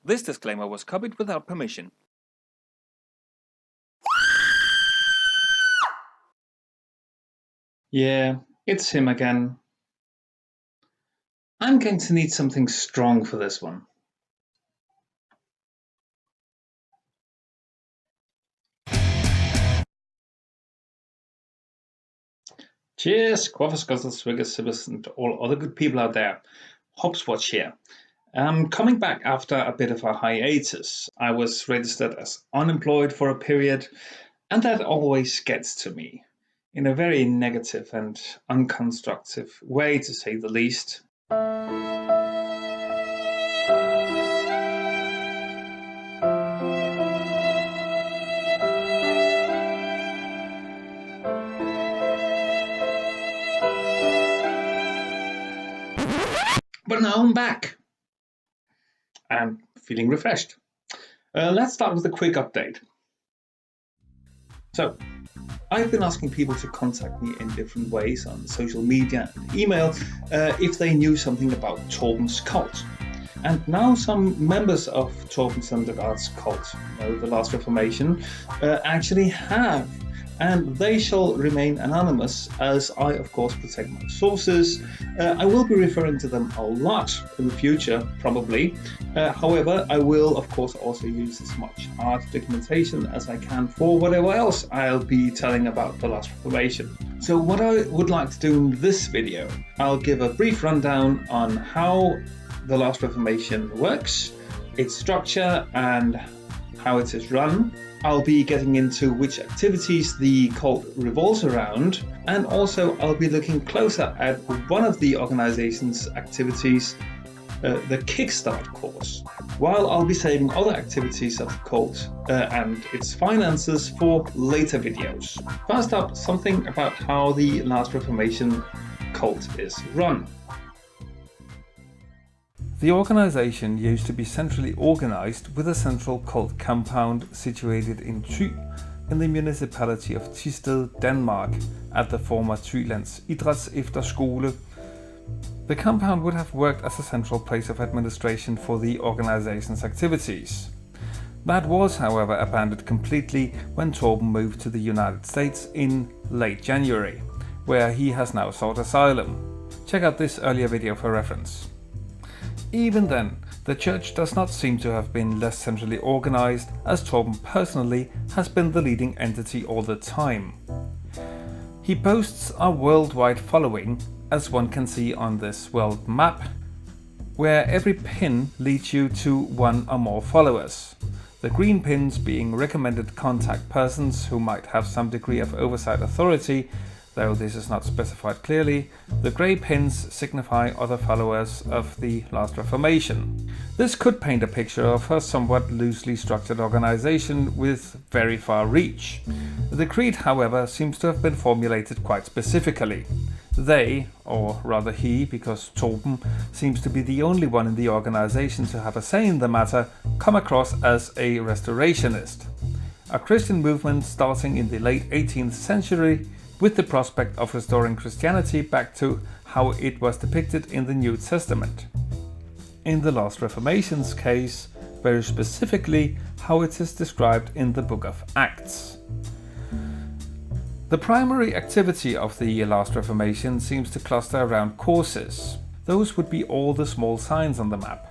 This disclaimer was copied without permission. Yeah, it's him again. I'm going to need something strong for this one. Cheers, quaffers, guzzles, swiggers, sippers, and all other good people out there. Hopswatch here. Coming back after a bit of a hiatus, I was registered as unemployed for a period, and that always gets to me in a very negative and unconstructive way, to say the least. But now I'm back and feeling refreshed. Let's start with a quick update. So, I've been asking people to contact me in different ways on social media and email if they knew something about Torben's cult. And now some members of Torben Søndergaard's cult, the Last Reformation, actually have. And they shall remain anonymous as I, of course, protect my sources. I will be referring to them a lot in the future, probably. However, I will, of course, also use as much art documentation as I can for whatever else I'll be telling about the Last Reformation. So what I would like to do in this video, I'll give a brief rundown on how the Last Reformation works, its structure, and how it is run. I'll be getting into which activities the cult revolves around, and also I'll be looking closer at one of the organization's activities, the Kickstart course, while I'll be saving other activities of the cult and its finances for later videos. First up, something about how the Last Reformation cult is run. The organization used to be centrally organized with a central cult compound situated in Thy in the municipality of Thisted, Denmark, at the former Thylands Idrætsefterskole. The compound would have worked as a central place of administration for the organization's activities. That was, however, abandoned completely when Torben moved to the United States in late January, where he has now sought asylum. Check out this earlier video for reference. Even then, the church does not seem to have been less centrally organized, as Torben personally has been the leading entity all the time. He boasts a worldwide following, as one can see on this world map, where every pin leads you to one or more followers. The green pins being recommended contact persons who might have some degree of oversight authority, though this is not specified clearly. The grey pins signify other followers of the Last Reformation. This could paint a picture of a somewhat loosely structured organization with very far reach. The creed, however, seems to have been formulated quite specifically. They, or rather he, because Torben seems to be the only one in the organization to have a say in the matter, come across as a restorationist. A Christian movement starting in the late 18th century, with the prospect of restoring Christianity back to how it was depicted in the New Testament. In the Last Reformation's case, very specifically how it is described in the Book of Acts. The primary activity of the Last Reformation seems to cluster around courses. Those would be all the small signs on the map.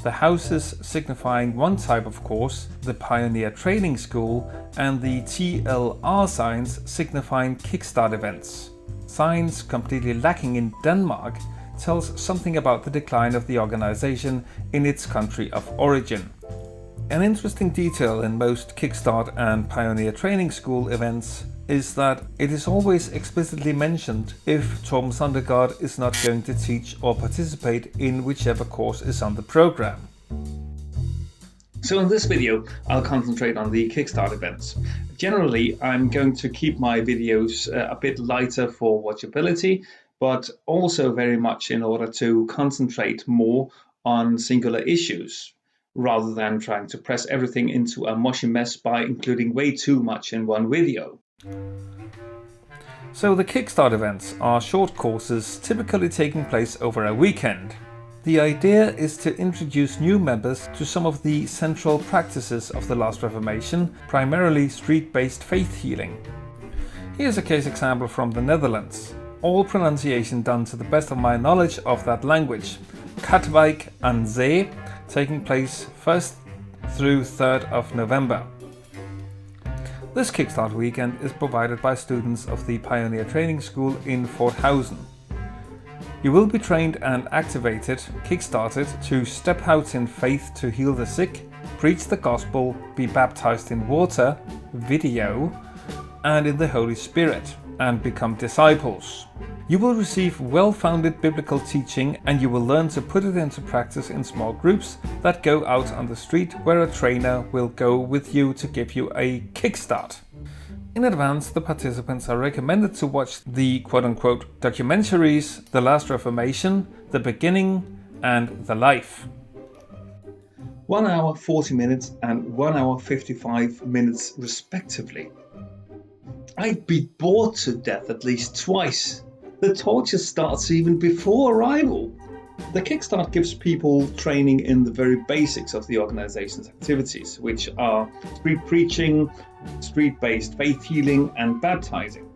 The houses signifying one type of course, the Pioneer Training School, and the TLR signs signifying Kickstart events. Signs completely lacking in Denmark tells something about the decline of the organization in its country of origin. An interesting detail in most Kickstart and Pioneer Training School events is that it is always explicitly mentioned if Torben Søndergaard is not going to teach or participate in whichever course is on the program. So in this video, I'll concentrate on the Kickstart events. Generally, I'm going to keep my videos a bit lighter for watchability, but also very much in order to concentrate more on singular issues, rather than trying to press everything into a mushy mess by including way too much in one video. So the Kickstart events are short courses typically taking place over a weekend. The idea is to introduce new members to some of the central practices of the Last Reformation, primarily street-based faith healing. Here's a case example from the Netherlands. All pronunciation done to the best of my knowledge of that language. Katwijk aan Zee, taking place 1st through 3rd of November. This Kickstart weekend is provided by students of the Pioneer Training School in Forthausen. You will be trained and activated, kickstarted, to step out in faith to heal the sick, preach the gospel, be baptized in water, video, and in the Holy Spirit, and become disciples. You will receive well-founded biblical teaching, and you will learn to put it into practice in small groups that go out on the street, where a trainer will go with you to give you a kickstart. In advance, the participants are recommended to watch the quote-unquote documentaries The Last Reformation, The Beginning, and The Life. 1 hour 40 minutes and 1 hour 55 minutes respectively. I'd be bored to death at least twice. The torture starts even before arrival. The Kickstart gives people training in the very basics of the organization's activities, which are street preaching, street-based faith healing, and baptizing.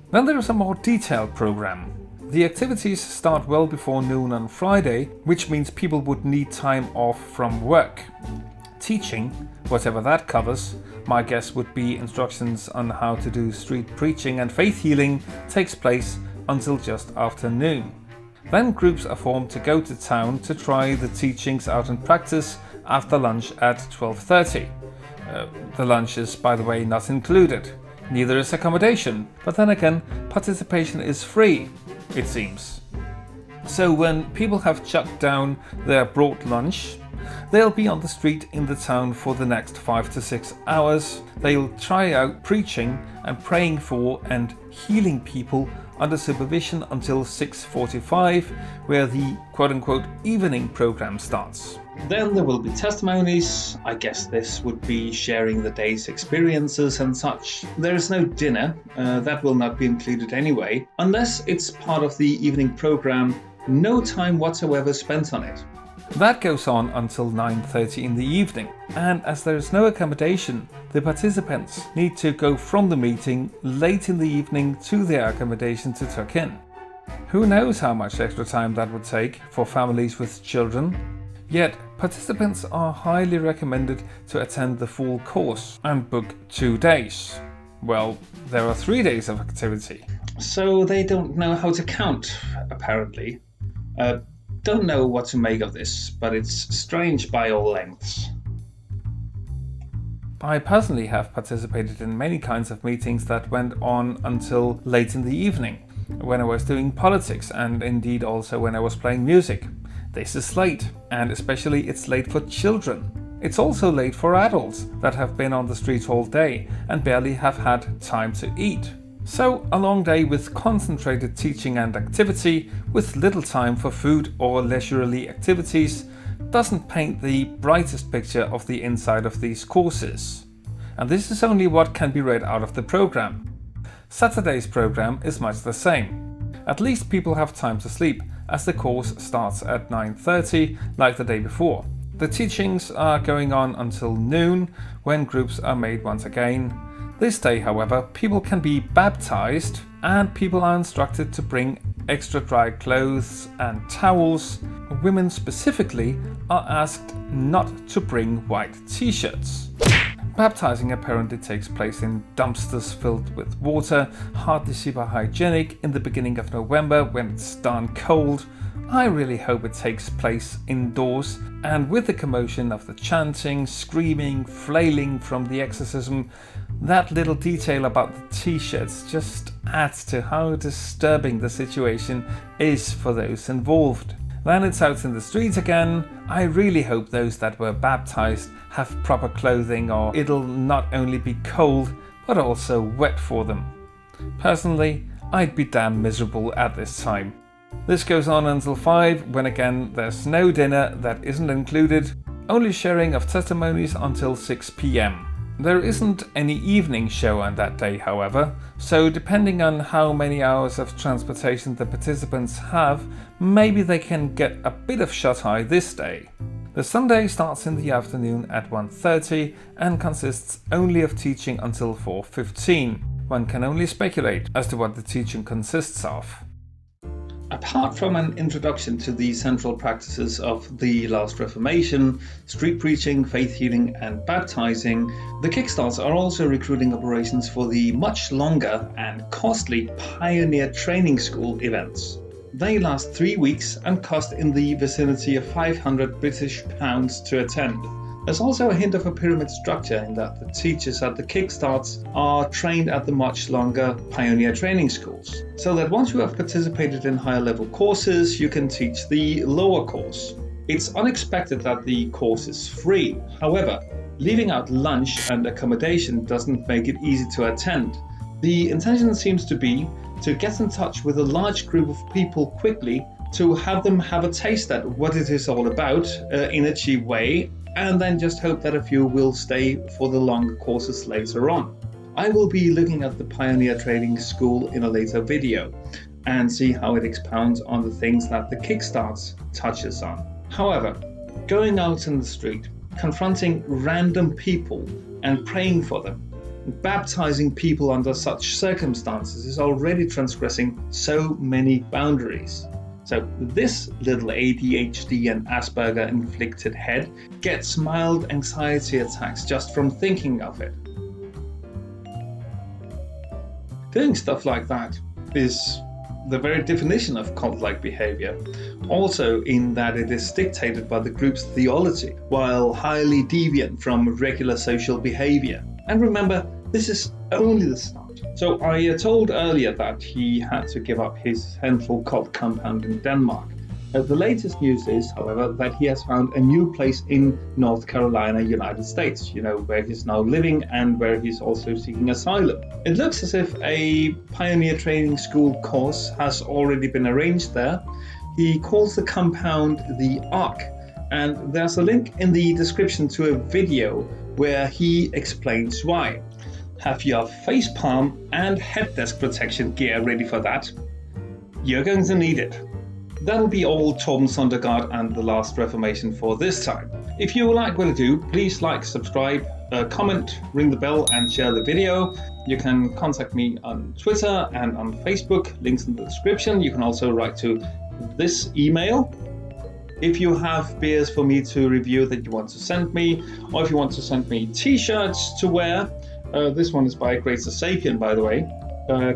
Then there is a more detailed program. The activities start well before noon on Friday, which means people would need time off from work. Teaching, whatever that covers, my guess would be instructions on how to do street preaching and faith healing, takes place until just after noon. Then groups are formed to go to town to try the teachings out in practice after lunch at 12:30. The lunch is, by the way, not included. Neither is accommodation, but then again, participation is free, it seems. So when people have chucked down their brought lunch, they'll be on the street in the town for the next 5 to 6 hours. They'll try out preaching and praying for and healing people under supervision until 6:45, where the quote-unquote evening program starts. Then there will be testimonies. I guess this would be sharing the day's experiences and such. There is no dinner, that will not be included anyway. Unless it's part of the evening program, no time whatsoever spent on it. That goes on until 9:30 in the evening, and as there is no accommodation, the participants need to go from the meeting late in the evening to their accommodation to tuck in. Who knows how much extra time that would take for families with children? Yet, participants are highly recommended to attend the full course and book 2 days. Well, there are 3 days of activity. So they don't know how to count, apparently. Don't know what to make of this, but it's strange by all lengths. I personally have participated in many kinds of meetings that went on until late in the evening, when I was doing politics and indeed also when I was playing music. This is late, and especially it's late for children. It's also late for adults that have been on the streets all day and barely have had time to eat. So a long day with concentrated teaching and activity, with little time for food or leisurely activities, doesn't paint the brightest picture of the inside of these courses. And this is only what can be read out of the program. Saturday's program is much the same. At least people have time to sleep, as the course starts at 9:30 like the day before. The teachings are going on until noon, when groups are made once again. This day, however, people can be baptized, and people are instructed to bring extra dry clothes and towels. Women specifically are asked not to bring white t-shirts. Baptizing apparently takes place in dumpsters filled with water, hardly super hygienic, in the beginning of November when it's darn cold. I really hope it takes place indoors, and with the commotion of the chanting, screaming, flailing from the exorcism, that little detail about the t-shirts just adds to how disturbing the situation is for those involved. Then it's out in the streets again. I really hope those that were baptized have proper clothing, or it'll not only be cold but also wet for them. Personally, I'd be damn miserable at this time. This goes on until 5, when again there's no dinner that isn't included, only sharing of testimonies until 6 p.m. There isn't any evening show on that day, however, so depending on how many hours of transportation the participants have, maybe they can get a bit of shut-eye this day. The Sunday starts in the afternoon at 1:30 and consists only of teaching until 4:15. One can only speculate as to what the teaching consists of. Apart from an introduction to the central practices of the Last Reformation, street preaching, faith healing and baptizing, the Kickstarts are also recruiting operations for the much longer and costly Pioneer Training School events. They last 3 weeks and cost in the vicinity of £500 to attend. There's also a hint of a pyramid structure in that the teachers at the Kickstarts are trained at the much longer Pioneer Training Schools, so that once you have participated in higher level courses, you can teach the lower course. It's unexpected that the course is free. However, leaving out lunch and accommodation doesn't make it easy to attend. The intention seems to be to get in touch with a large group of people quickly, to have them have a taste at what it is all about in a cheap way, and then just hope that a few will stay for the longer courses later on. I will be looking at the Pioneer Training School in a later video and see how it expounds on the things that the Kickstarts touches on. However, going out in the street, confronting random people and praying for them, baptizing people under such circumstances is already transgressing so many boundaries. So this little ADHD and Asperger inflicted head gets mild anxiety attacks just from thinking of it. Doing stuff like that is the very definition of cult-like behavior, also in that it is dictated by the group's theology, while highly deviant from regular social behavior. And remember, this is only the start. So I told earlier that he had to give up his central cult compound in Denmark. The latest news is, however, that he has found a new place in North Carolina, United States, where he's now living and where he's also seeking asylum. It looks as if a Pioneer Training School course has already been arranged there. He calls the compound the Ark, and there's a link in the description to a video where he explains why. Have your facepalm and head desk protection gear ready for that. You're going to need it. That'll be all Torben Søndergaard and the Last Reformation for this time. If you like what I do, please like, subscribe, comment, ring the bell and share the video. You can contact me on Twitter and on Facebook, links in the description. You can also write to this email. If you have beers for me to review that you want to send me, or if you want to send me t-shirts to wear, this one is by Sapien, by the way.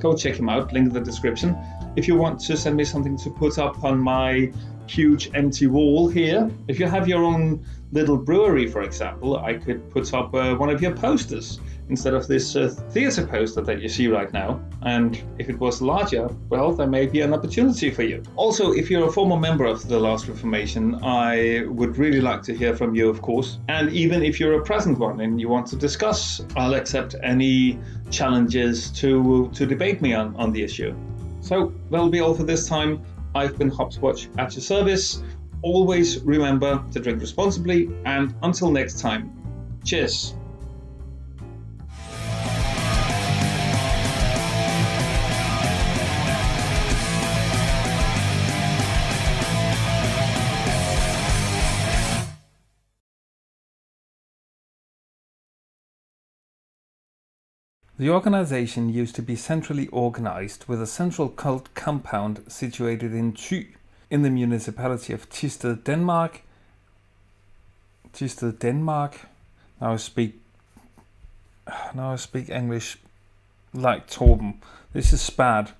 Go check him out, link in the description. If you want to send me something to put up on my huge empty wall here, if you have your own little brewery, for example, I could put up one of your posters instead of this theatre poster that you see right now. And if it was larger, well, there may be an opportunity for you. Also, if you're a former member of the Last Reformation, I would really like to hear from you, of course. And even if you're a present one and you want to discuss, I'll accept any challenges to debate me on the issue. So that'll be all for this time. I've been Hopswatch at your service. Always remember to drink responsibly, and until next time, cheers. The organization used to be centrally organized with a central cult compound situated in Thy, in the municipality of Thisted, Denmark. Thisted, Denmark. Now I speak English like Torben. This is bad.